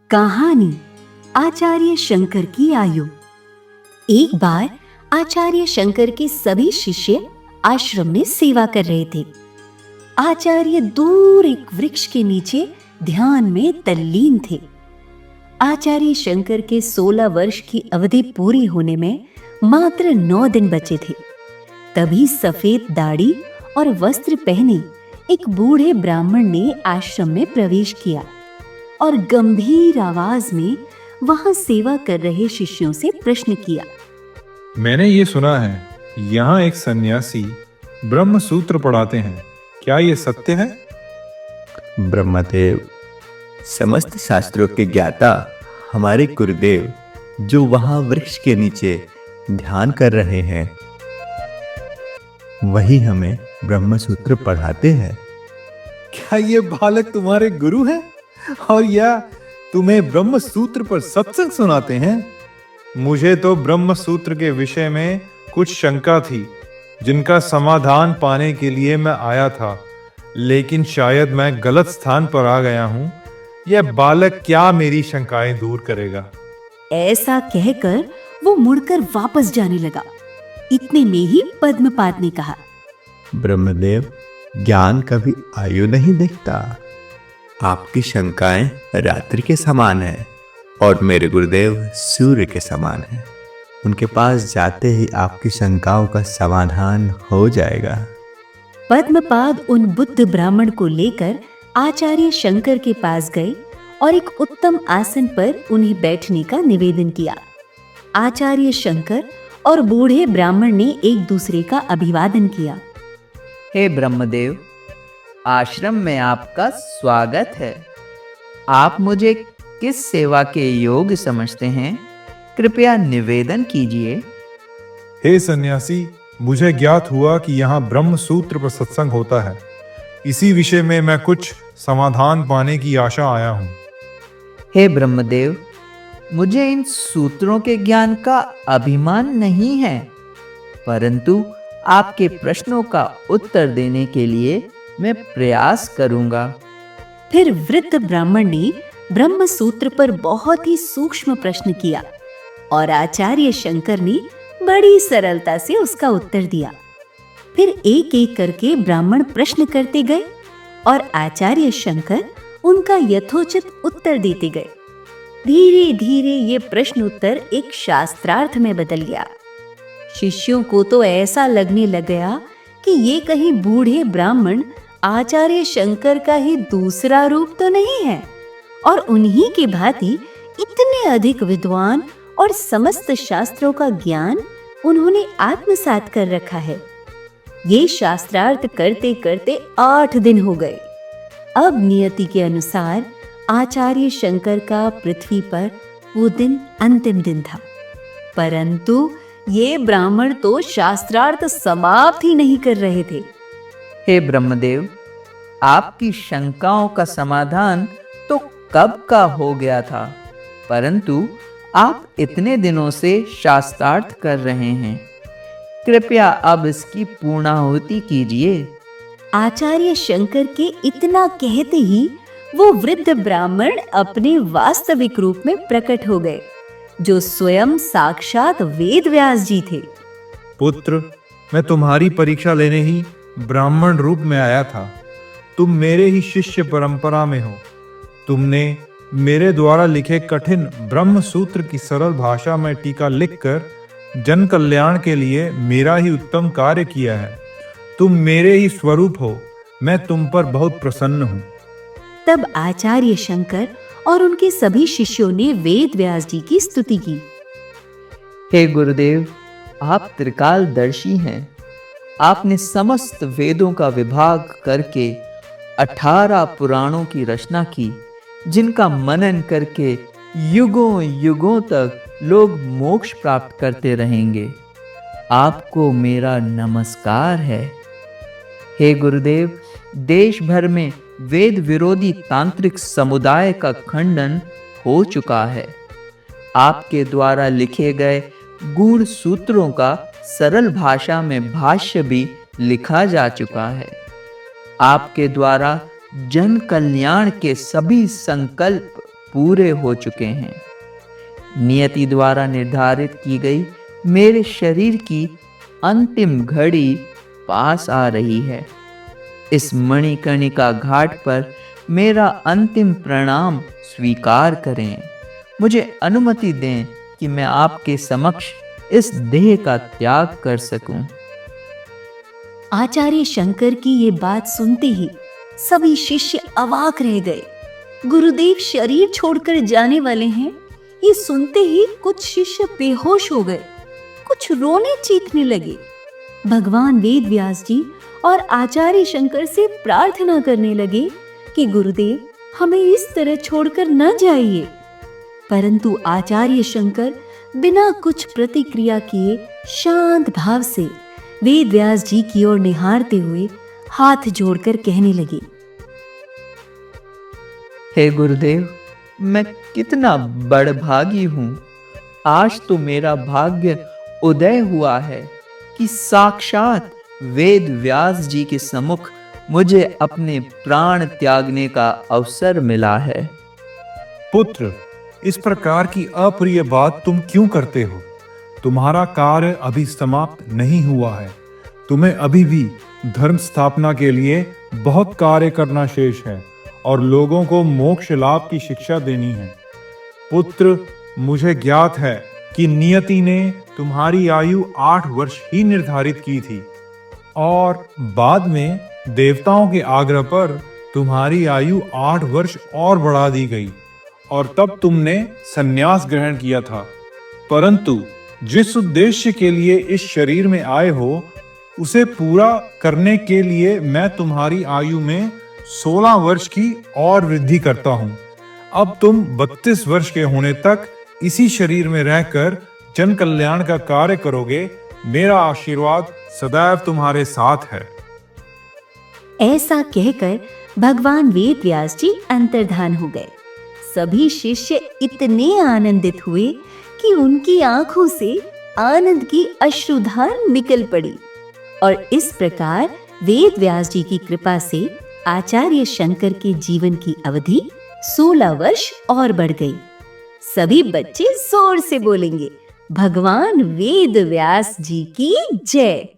कहानी आचार्य शंकर की आयु। एक बार आचार्य शंकर के सभी शिष्य आश्रम में सेवा कर रहे थे। आचार्य दूर एक वृक्ष के नीचे ध्यान में तल्लीन थे। आचार्य शंकर के 16 वर्ष की अवधि पूरी होने में मात्र 9 दिन बचे थे। तभी सफेद दाढ़ी और वस्त्र पहने एक बूढ़े ब्राह्मण ने आश्रम में प्रवेश किया और गंभीर आवाज में वहां सेवा कर रहे शिष्यों से प्रश्न किया। मैंने ये सुना है यहाँ एक सन्यासी ब्रह्म सूत्र पढ़ाते हैं, क्या ये सत्य है? ब्रह्मदेव, समस्त शास्त्रों के ज्ञाता हमारे गुरुदेव जो वहां वृक्ष के नीचे ध्यान कर रहे हैं, वही हमें ब्रह्म सूत्र पढ़ाते हैं। क्या ये बालक तुम्हारे गुरु हैं और या तुम्हें ब्रह्म सूत्र पर सत्संग सुनाते हैं? मुझे तो ब्रह्म सूत्र के विषय में कुछ शंका थी, जिनका समाधान पाने के लिए मैं आया था, लेकिन शायद मैं गलत स्थान पर आ गया हूँ। यह बालक क्या मेरी शंकाएं दूर करेगा? ऐसा कहकर वो मुड़कर वापस जाने लगा। इतने में ही पद्मपाद ने कहा, ब्रह्मदेव, ज्ञान कभी आयु नहीं देखता। आपकी शंकाएं रात्रि के समान है और मेरे गुरुदेव सूर्य के समान है। उनके पास जाते ही आपकी शंकाओं का समाधान हो जाएगा। पद्मपाद उन बुद्ध ब्राह्मण को लेकर आचार्य शंकर के पास गए और एक उत्तम आसन पर उन्हें बैठने का निवेदन किया। आचार्य शंकर और बूढ़े ब्राह्मण ने एक दूसरे का अभिवादन किया। हे ब्रह्मदेव, आश्रम में आपका स्वागत है। आप मुझे किस सेवा के योग्य समझते हैं? कृपया निवेदन कीजिए। हे सन्यासी, मुझे ज्ञात हुआ कि यहाँ ब्रह्म सूत्र पर सत्संग होता है। इसी विषय में मैं कुछ समाधान पाने की आशा आया हूँ। हे ब्रह्मदेव, मुझे इन सूत्रों के ज्ञान का अभिमान नहीं है, परंतु आपके प्रश्नों का उत्तर देने के लिए मैं प्रयास करूंगा। फिर वृद्ध ब्राह्मण ने ब्रह्म सूत्र पर बहुत ही सूक्ष्म प्रश्न किया और आचार्य शंकर ने बड़ी सरलता से उसका उत्तर दिया। फिर एक एक करके ब्राह्मण प्रश्न करते गए और आचार्य शंकर उनका यथोचित उत्तर देते गए। धीरे धीरे ये प्रश्न उत्तर एक शास्त्रार्थ में बदल गया। शिष्यों को तो ऐसा लगने लग गया कि ये कहीं बूढ़े ब्राह्मण आचार्य शंकर का ही दूसरा रूप तो नहीं है और उन्हीं की भांति इतने अधिक विद्वान और समस्त शास्त्रों का ज्ञान उन्होंने आत्मसात कर रखा है। ये शास्त्रार्थ करते करते 8 दिन हो गए। अब नियति के अनुसार आचार्य शंकर का पृथ्वी पर वो दिन अंतिम दिन था, परंतु ये ब्राह्मण तो शास्त्रार्थ समाप्त ही नहीं कर रहे थे। हे ब्रह्मदेव, आपकी शंकाओं का समाधान तो कब का हो गया था, परंतु आप इतने दिनों से शास्त्रार्थ कर रहे हैं। कृपया अब इसकी पूर्णाहुति कीजिए। आचार्य शंकर के इतना कहते ही वो वृद्ध ब्राह्मण अपने वास्तविक रूप में प्रकट हो गए, जो स्वयं साक्षात वेद व्यास जी थे। पुत्र, मैं तुम्हारी परीक्षा लेने ही ब्राह्मण रूप में आया था। तुम मेरे ही शिष्य परंपरा में हो। तुमने मेरे द्वारा लिखे कठिन ब्रह्म सूत्र की सरल भाषा में टीका लिखकर जन कल्याण के लिए मेरा ही उत्तम कार्य किया है। तुम मेरे ही स्वरूप हो। मैं तुम पर बहुत प्रसन्न हूँ। तब आचार्य शंकर और उनके सभी शिष्यों ने वेद व्यास जी की स्तुति की। हे गुरुदेव, आप त्रिकालदर्शी हैं। आपने समस्त वेदों का विभाग करके 18 पुराणों की रचना की, जिनका मनन करके युगों युगों तक लोग मोक्ष प्राप्त करते रहेंगे। आपको मेरा नमस्कार है। हे गुरुदेव, देश भर में वेद विरोधी तांत्रिक समुदाय का खंडन हो चुका है। आपके द्वारा लिखे गए गूढ़ सूत्रों का सरल भाषा में भाष्य भी लिखा जा चुका है। आपके द्वारा जन कल्याण के सभी संकल्प पूरे हो चुके हैं। नियति द्वारा निर्धारित की गई मेरे शरीर की अंतिम घड़ी पास आ रही है। इस मणिकर्णिका घाट पर मेरा अंतिम प्रणाम स्वीकार करें। मुझे अनुमति दें कि मैं आपके समक्ष इस देह का त्याग कर सकूं। आचार्य शंकर की ये बात सुनते ही सभी शिष्य अवाक रह गए। गुरुदेव शरीर छोड़कर जाने वाले हैं, ये सुनते ही कुछ शिष्य बेहोश हो गए, कुछ रोने चीखने लगे। भगवान वेद व्यास जी और आचार्य शंकर से प्रार्थना करने लगे कि गुरुदेव हमें इस तरह छोड़कर न जाइए। परंतु आचार्य शंकर बिना कुछ प्रतिक्रिया किए शांत भाव से वेद व्यास जी की ओर निहारते हुए हाथ जोड़कर कहने लगे, हे गुरुदेव, मैं कितना बड़भागी हूं। आज तो मेरा भाग्य उदय हुआ है कि साक्षात वेद व्यास जी के सम्मुख मुझे अपने प्राण त्यागने का अवसर मिला है। पुत्र, इस प्रकार की अप्रिय बात तुम क्यों करते हो? तुम्हारा कार्य अभी समाप्त नहीं हुआ है। तुम्हें अभी भी धर्म स्थापना के लिए बहुत कार्य करना शेष है और लोगों को मोक्ष लाभ की शिक्षा देनी है। पुत्र, मुझे ज्ञात है कि नियति ने तुम्हारी आयु 8 वर्ष ही निर्धारित की थी और बाद में देवताओं के आग्रह पर तुम्हारी आयु 8 वर्ष और बढ़ा दी गई और तब तुमने संन्यास ग्रहण किया था। परंतु जिस उद्देश्य के लिए इस शरीर में आए हो, उसे पूरा करने के लिए मैं तुम्हारी आयु में 16 वर्ष की और वृद्धि करता हूं। अब तुम 32 वर्ष के होने तक इसी शरीर में रहकर जन कल्याण का कार्य करोगे। मेरा आशीर्वाद सदैव तुम्हारे साथ है। ऐसा कहकर भगवान वेद व्यास जी अंतर्धान हो गए। सभी शिष्य इतने आनंदित हुए कि उनकी आंखों से आनंद की अश्रुधार निकल पड़ी और इस प्रकार वेद व्यास जी की कृपा से आचार्य शंकर के जीवन की अवधि 16 वर्ष और बढ़ गई। सभी बच्चे जोर से बोलेंगे, भगवान वेद व्यास जी की जय।